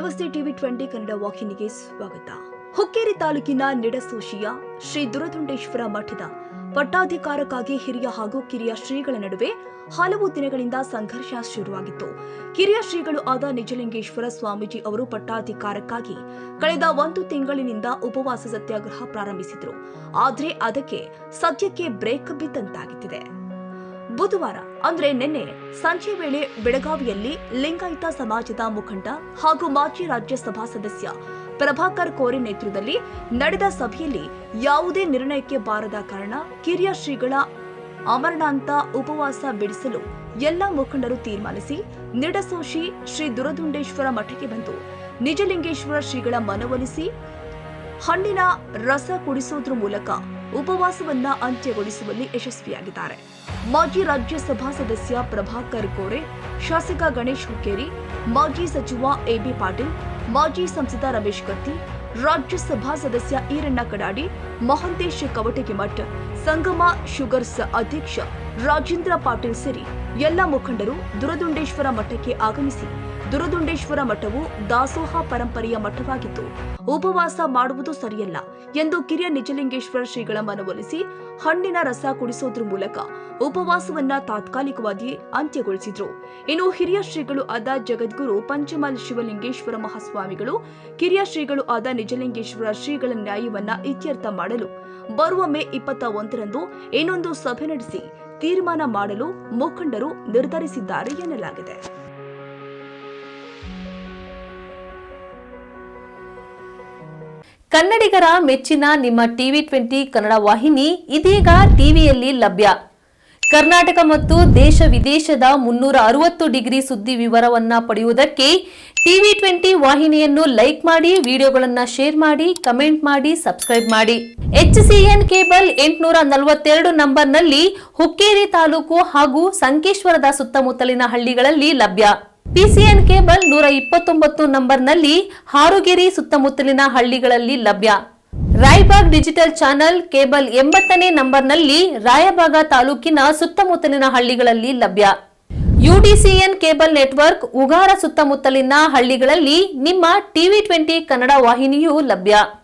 ನಮಸ್ತೆ ಟಿವಿ 20 ಕನ್ನಡ ವಾಹಿನಿಗೆ ಸ್ವಾಗತ. ಹುಕ್ಕೇರಿ ತಾಲೂಕಿನ ನಿಡಸೋಶಿಯ ಶ್ರೀ ದುರದುಂಡೇಶ್ವರ ಮಠದ ಪಟ್ಟಾಧಿಕಾರಕ್ಕಾಗಿ ಹಿರಿಯ ಹಾಗೂ ಕಿರಿಯ ಶ್ರೀಗಳ ನಡುವೆ ಹಲವು ದಿನಗಳಿಂದ ಸಂಘರ್ಷ ಶುರುವಾಗಿತ್ತು. ಕಿರಿಯ ಶ್ರೀಗಳು ಆದ ನಿಜಲಿಂಗೇಶ್ವರ ಸ್ವಾಮೀಜಿ ಅವರು ಪಟ್ಟಾಧಿಕಾರಕ್ಕಾಗಿ ಕಳೆದ 1 ತಿಂಗಳಿನಿಂದ ಉಪವಾಸ ಸತ್ಯಾಗ್ರಹ ಪ್ರಾರಂಭಿಸಿದ್ರು. ಆದರೆ ಅದಕ್ಕೆ ಸದ್ಯಕ್ಕೆ ಬ್ರೇಕ್ ಬಿದ್ದಂತಾಗಿದೆ. ಬುಧವಾರ ಅಂದ್ರೆ ನಿನ್ನೆ ಸಂಜೆ ವೇಳೆ ಬೆಳಗಾವಿಯಲ್ಲಿ ಲಿಂಗಾಯತ ಸಮಾಜದ ಮುಖಂಡ ಹಾಗೂ ಮಾಜಿ ರಾಜ್ಯಸಭಾ ಸದಸ್ಯ ಪ್ರಭಾಕರ್ ಕೋರೆ ನೇತೃತ್ವದಲ್ಲಿ ನಡೆದ ಸಭೆಯಲ್ಲಿ ಯಾವುದೇ ನಿರ್ಣಯಕ್ಕೆ ಬಾರದ ಕಾರಣ ಕಿರಿಯ ಶ್ರೀಗಳ ಅಮರಣಾಂತ ಉಪವಾಸ ಬಿಡಿಸಲು ಎಲ್ಲ ಮುಖಂಡರು ತೀರ್ಮಾನಿಸಿ ನಿಡಸೋಶಿ ಶ್ರೀ ದುರದುಂಡೇಶ್ವರ ಮಠಕ್ಕೆ ಬಂದು ನಿಜಲಿಂಗೇಶ್ವರ ಶ್ರೀಗಳ ಮನವೊಲಿಸಿ ಹಣ್ಣಿನ ರಸ ಕುಡಿಸುವುದರ ಮೂಲಕ ಉಪವಾಸವನ್ನ ಅಂತ್ಯಗೊಳಿಸುವಲ್ಲಿ ಯಶಸ್ವಿಯಾಗಿದ್ದಾರೆ. ಮಾಜಿ ರಾಜ್ಯಸಭಾ ಸದಸ್ಯ ಪ್ರಭಾಕರ್ ಕೋರೆ, ಶಾಸಕ ಗಣೇಶ್ ಹುಕ್ಕೇರಿ, ಮಾಜಿ ಸಚಿವ ಎಬಿ ಪಾಟೀಲ್, ಮಾಜಿ ಸಂಸದ ರಮೇಶ್ ಕತ್ತಿ, ರಾಜ್ಯಸಭಾ ಸದಸ್ಯ ಈರಣ್ಣ ಕಡಾಡಿ, ಮಹಂತೇಶ್ ಕವಟಗಿಮಠ್, ಸಂಗಮ ಶುಗರ್ಸ್ ಅಧ್ಯಕ್ಷ ರಾಜೇಂದ್ರ ಪಾಟೀಲ್ ಸೇರಿ ಎಲ್ಲ ಮುಖಂಡರು ದುರದುಂಡೇಶ್ವರ ಮಠಕ್ಕೆ ಆಗಮಿಸಿ ದುರದುಂಡೇಶ್ವರ ಮಠವು ದಾಸೋಹ ಪರಂಪರೆಯ ಮಠವಾಗಿದ್ದು ಉಪವಾಸ ಮಾಡುವುದು ಸರಿಯಲ್ಲ ಎಂದು ಕಿರಿಯ ನಿಜಲಿಂಗೇಶ್ವರ ಶ್ರೀಗಳ ಮನವೊಲಿಸಿ ಹಣ್ಣಿನ ರಸ ಕುಡಿಸೋದ್ರ ಮೂಲಕ ಉಪವಾಸವನ್ನ ತಾತ್ಕಾಲಿಕವಾಗಿ ಅಂತ್ಯಗೊಳಿಸಿದ್ರು. ಇನ್ನು ಹಿರಿಯ ಶ್ರೀಗಳು ಆದ ಜಗದ್ಗುರು ಪಂಚಮಲ್ ಶಿವಲಿಂಗೇಶ್ವರ ಮಹಾಸ್ವಾಮಿಗಳು, ಕಿರಿಯ ಶ್ರೀಗಳು ಆದ ನಿಜಲಿಂಗೇಶ್ವರ ಶ್ರೀಗಳ ನ್ಯಾಯವನ್ನ ಇತ್ಯರ್ಥ ಮಾಡಲು ಬರುವ ಮೇ 21ರಂದು ಇನ್ನೊಂದು ಸಭೆ ನಡೆಸಿ ತೀರ್ಮಾನ ಮಾಡಲು ಮುಖಂಡರು ನಿರ್ಧರಿಸಿದ್ದಾರೆ ಎನ್ನಲಾಗಿದೆ. ಕನ್ನಡಿಗರ ಮೆಚ್ಚಿನ ನಿಮ್ಮ ಟಿವಿ 20 ಕನ್ನಡ ವಾಹಿನಿ ಇದೀಗ ಟಿವಿಯಲ್ಲಿ ಲಭ್ಯ. ಕರ್ನಾಟಕ ಮತ್ತು ದೇಶ ವಿದೇಶದ 360 ಡಿಗ್ರಿ ಸುದ್ದಿ ವಿವರವನ್ನ ಪಡೆಯುವುದಕ್ಕೆ ಟಿವಿ 20 ವಾಹಿನಿಯನ್ನು ಲೈಕ್ ಮಾಡಿ, ವಿಡಿಯೋಗಳನ್ನು ಶೇರ್ ಮಾಡಿ, ಕಮೆಂಟ್ ಮಾಡಿ, ಸಬ್ಸ್ಕ್ರೈಬ್ ಮಾಡಿ. HCN ಕೇಬಲ್ 842 ನಂಬರ್ನಲ್ಲಿ ಹುಕ್ಕೇರಿ ತಾಲೂಕು ಹಾಗೂ ಸಂಕೇಶ್ವರದ ಸುತ್ತಮುತ್ತಲಿನ ಹಳ್ಳಿಗಳಲ್ಲಿ ಲಭ್ಯ. PCN ಕೇಬಲ್ 129 ನಂಬರ್ನಲ್ಲಿ ಹಾರುಗೆರೆ ಸುತ್ತಮುತ್ತಲಿನ ಹಳ್ಳಿಗಳಲ್ಲಿ ಲಭ್ಯ. ರಾಯಬಾಗ್ ಡಿಜಿಟಲ್ ಚಾನೆಲ್ ಕೇಬಲ್ 80ನೇ ನಂಬರ್ನಲ್ಲಿ ರಾಯಬಾಗ ತಾಲೂಕಿನ ಸುತ್ತಮುತ್ತಲಿನ ಹಳ್ಳಿಗಳಲ್ಲಿ ಲಭ್ಯ. UDCN ಕೇಬಲ್ ನೆಟ್ವರ್ಕ್ ಉಗಾರ ಸುತ್ತಮುತ್ತಲಿನ ಹಳ್ಳಿಗಳಲ್ಲಿ ನಿಮ್ಮ ಟಿವಿ 20 ಕನ್ನಡ ವಾಹಿನಿಯೂ ಲಭ್ಯ.